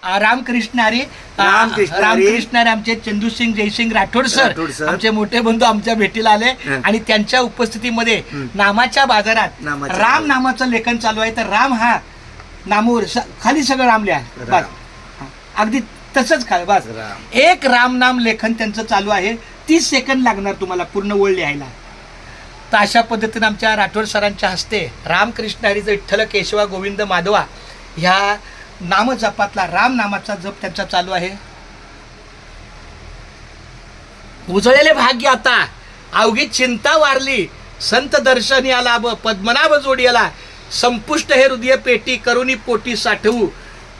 रामकृष्ण हरी. रामकृष्ण हरी आमचे चंदूसिंग जयसिंग राठोड सर आमचे मोठे बंधू आमच्या भेटीला आले आणि त्यांच्या उपस्थितीमध्ये नामाच्या बाजारात राम नामाचं लेखन चालू आहे. तर राम हा नामावर खाली सगळं राम लिहा बस, अगदी तसंच खा बस. एक राम नाम लेखन त्यांचं चालू आहे. 30 सेकंद लागणार तुम्हाला पूर्ण ओळ लिहायला. तर अशा पद्धतीने आमच्या राठोड सरांच्या हस्ते रामकृष्ण हरीचं विठ्ठल केशवा गोविंद माधवा ह्या नामजपातला राम नामाचा जप त्यांचा चालू आहे. उजळलेले भाग्य आता अवघी चिंता वारली, संत दर्शनी आला पद्मनाभ जोडी आला, संपुष्ट हे हृदय पेटी करुणी पोटी साठवू,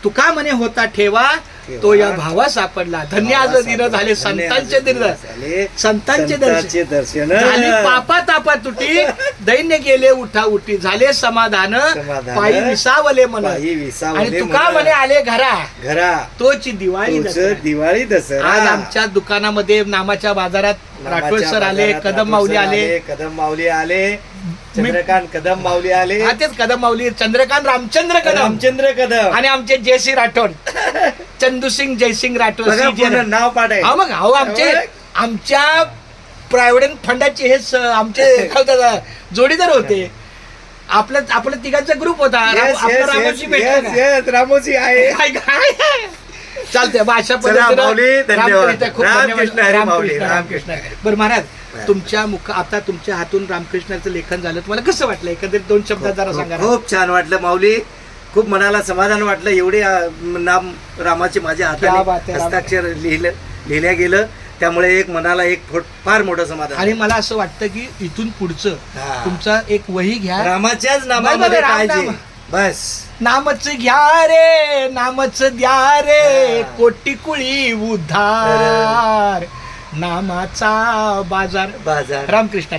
तुका म्हणे होता ठेवा तो या भावा सापडला. धन्य आज दिन झाले संतांचे संतांचे दर्शन झाली, पापा तापा तुटी दैन्य गेले उठा उठी, झाले समाधान पायी विसावले मन, आणि तुका म्हणे आले घरा तोची दिवाळी दसरा. आज आमच्या दुकानामध्ये नामाच्या बाजारात राठोड सर आले, कदम माऊली आले, चंद्रकांत कदम माऊली आले, तेच कदम माऊली, चंद्रकांत रामचंद्र कदम आणि आमचे जयसिंग राठोड चंदूसिंग जयसिंग राठोड नाव पाठ आहे. मग आमच्या प्रायव्हेट फंडाचे हे आमचे जोडीदार होते. आपल्या तिघांचा ग्रुप होता. रामोशी भेटला रामोशी आहे. चालतंय मग अशा पद्धतीने खूप रामकृष्ण. बरं महाराज, तुमच्या आता तुमच्या हातून रामकृष्णाचं लेखन झालं, तुम्हाला कसं वाटलं? एकंदरीत 2 शब्दात जरा सांगा. खूप छान वाटलं माऊली, खूप मनाला समाधान वाटलं. एवढे नाम रामाचे माझ्या हाताने हस्ताक्षर लिहिल्या गेलं, त्यामुळे एक मनाला एक फार मोठं समाधान. आणि मला असं वाटतं की इथून पुढचं तुमचा एक वही घ्या, रामाच्याच नामामध्ये पाहिजे बस. नामच घ्या रे, नामच द्या रे, कोटी कुळी उद्धार, नामाचा बाजार. रामकृष्ण.